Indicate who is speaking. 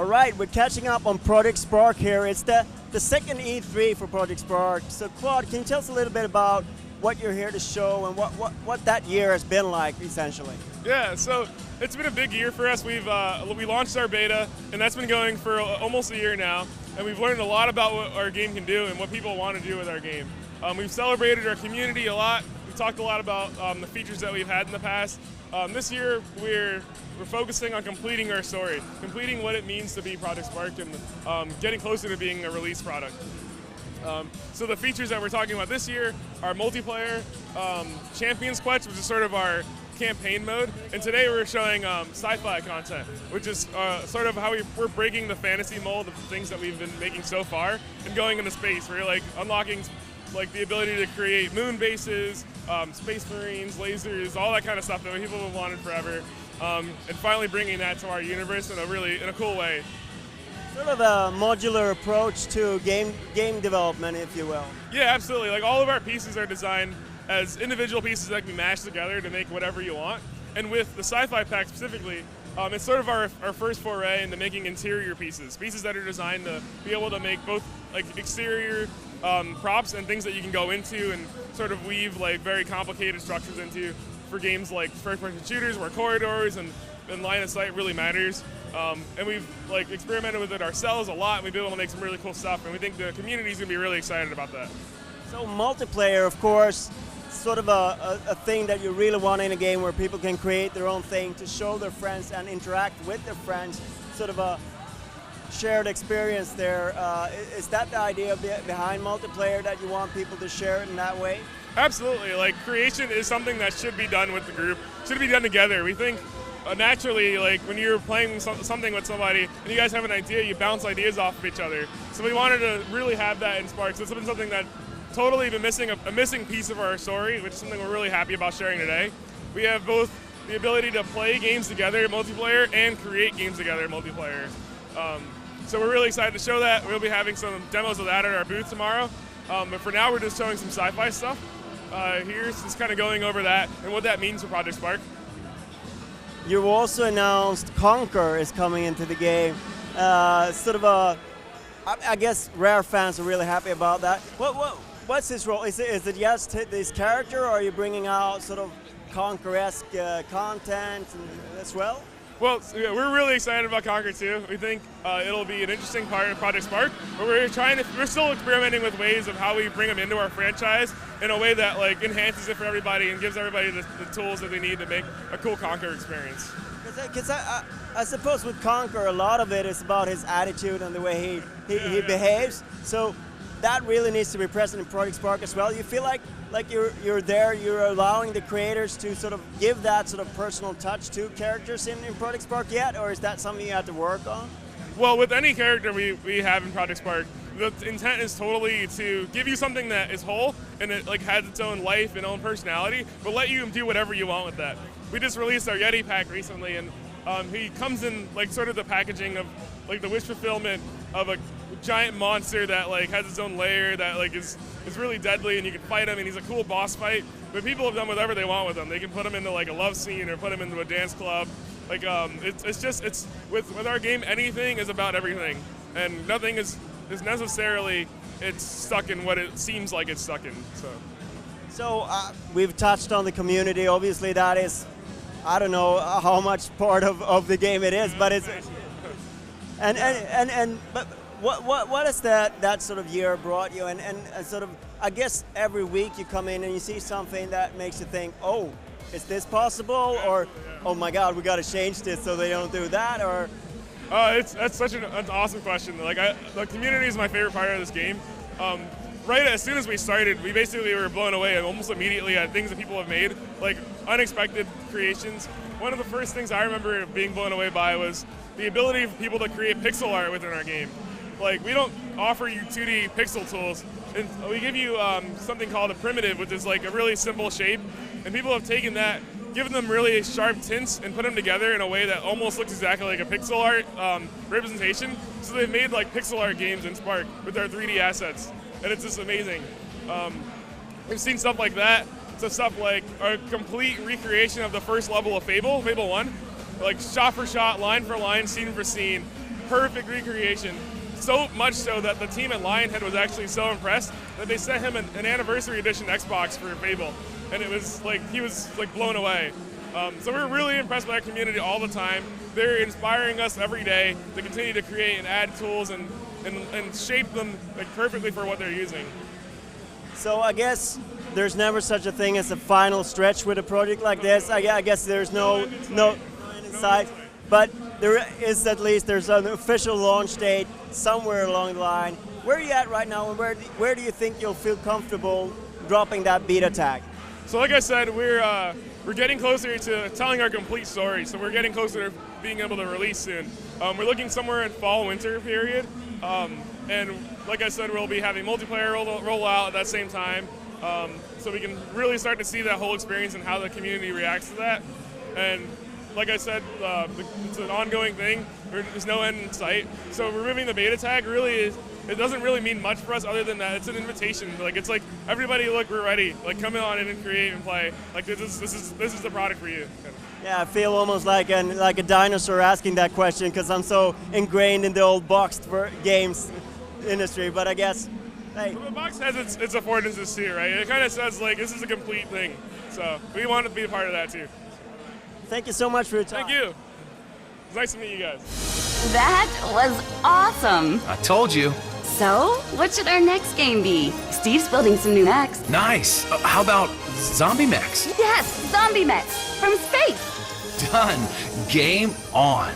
Speaker 1: Right, we're catching up on Project Spark here. It's the second E3 for Project Spark. So Claude, can you tell us a little bit about what you're here to show and what that year has been like, essentially?
Speaker 2: Yeah, so it's been a big year for us. We launched our beta, and that's been going for almost a year now. And we've learned a lot about what our game can do and what people want to do with our game. We've celebrated our community a lot. We've talked a lot about the features that we've had in the past. This year, we're focusing on completing our story, completing what it means to be Project Spark, and getting closer to being a release product. So the features that we're talking about this year are multiplayer, Champions Quest, which is sort of our campaign mode, and today we're showing sci-fi content, which is sort of how we're breaking the fantasy mold of the things that we've been making so far and going into space. We're like unlocking like the ability to create moon bases, space marines, lasers, all that kind of stuff that people have wanted forever, and finally bringing that to our universe in a cool way.
Speaker 1: Sort of a modular approach to game development, if you will.
Speaker 2: Yeah, absolutely. Like all of our pieces are designed as individual pieces that can be mashed together to make whatever you want. And with the sci-fi pack specifically, it's sort of our first foray into making interior pieces that are designed to be able to make both like exterior props and things that you can go into and sort of weave like very complicated structures into for games like first-person shooters where corridors and line of sight really matters. And we've like experimented with it ourselves a lot, and we've been able to make some really cool stuff, and we think the community is going to be really excited about that.
Speaker 1: So multiplayer, of course, sort of a thing that you really want in a game where people can create their own thing to show their friends and interact with their friends, sort of a shared experience there. Is that the idea behind multiplayer, that you want people to share it in that way?
Speaker 2: Absolutely. Like creation is something that should be done with the group, should be done together. We think naturally, like when you're playing something with somebody and you guys have an idea, you bounce ideas off of each other. So we wanted to really have that in Sparks. It's been something that totally been missing, a missing piece of our story, which is something we're really happy about sharing today. We have both the ability to play games together multiplayer and create games together multiplayer. So we're really excited to show that. We'll be having some demos of that at our booth tomorrow. But for now, we're just showing some sci-fi stuff. Here's just kind of going over that and what that means for Project Spark.
Speaker 1: You also announced Conquer is coming into the game. Sort of I guess Rare fans are really happy about that. What's his role? Is it just this character, or are you bringing out sort of Conquer-esque content as well?
Speaker 2: Well, we're really excited about Conquer 2. We think it'll be an interesting part of Project Spark, but we're still experimenting with ways of how we bring them into our franchise in a way that like enhances it for everybody and gives everybody the tools that they need to make a cool Conquer experience.
Speaker 1: Because I suppose with Conquer, a lot of it is about his attitude and the way he behaves. So that really needs to be present in Project Spark as well. You feel like you're there, you're allowing the creators to sort of give that sort of personal touch to characters in Project Spark yet, or is that something you have to work on?
Speaker 2: Well, with any character we have in Project Spark, the intent is totally to give you something that is whole and it like has its own life and own personality, but let you do whatever you want with that. We just released our Yeti pack recently, and he comes in like sort of the packaging of like the wish fulfillment of a giant monster that like has its own lair that like is really deadly, and you can fight him, and he's a cool boss fight. But people have done whatever they want with him. They can put him into like a love scene or put him into a dance club. Like it's with our game, anything is about everything, and nothing is necessarily it's stuck in what it seems like it's stuck in.
Speaker 1: So we've touched on the community. Obviously, that is, I don't know how much part of the game it is, but it's but what has that sort of year brought you? And sort of, I guess every week you come in and you see something that makes you think, oh, is this possible? Or, oh my God, we got to change this so they don't do that? Or
Speaker 2: that's such an awesome question. Like the community is my favorite part of this game. Right as soon as we started, we basically were blown away almost immediately at things that people have made, like unexpected creations. One of the first things I remember being blown away by was the ability for people to create pixel art within our game. Like, we don't offer you 2D pixel tools. And we give you something called a primitive, which is like a really simple shape. And people have taken that, given them really sharp tints, and put them together in a way that almost looks exactly like a pixel art representation. So they've made like pixel art games in Spark with our 3D assets. And it's just amazing. We've seen stuff like that. So stuff like a complete recreation of the first level of Fable 1. Like shot for shot, line for line, scene for scene. Perfect recreation. So much so that the team at Lionhead was actually so impressed that they sent him an anniversary edition Xbox for Fable. And it was like, he was like blown away. So we're really impressed by our community all the time. They're inspiring us every day to continue to create and add tools and shape them like perfectly for what they're using.
Speaker 1: So I guess there's never such a thing as a final stretch with a project like this. I guess there's no insight, but there is there's an official launch date somewhere along the line. Where are you at right now, and where do you think you'll feel comfortable dropping that beta tag?
Speaker 2: So like I said, we're getting closer to telling our complete story. So we're getting closer to being able to release soon. We're looking somewhere in fall-winter period, and like I said, we'll be having multiplayer roll out at that same time. So we can really start to see that whole experience and how the community reacts to that. And like I said, it's an ongoing thing. There's no end in sight. So removing the beta tag it doesn't really mean much for us other than that it's an invitation. Like, it's like, everybody, look, we're ready. Like, come on in and create and play. Like, this is the product for you.
Speaker 1: Yeah, I feel almost like a dinosaur asking that question because I'm so ingrained in the old boxed games industry. But I guess, hey.
Speaker 2: Well, the box has its affordances too, right? It kind of says, like, this is a complete thing. So we want to be a part of that too.
Speaker 1: Thank you so much for your time.
Speaker 2: Thank you. It's nice to meet you guys.
Speaker 3: That was awesome.
Speaker 4: I told you.
Speaker 3: So, what should our next game be? Steve's building some new mechs.
Speaker 4: Nice. How about zombie mechs?
Speaker 3: Yes, zombie mechs from space.
Speaker 4: Done. Game on.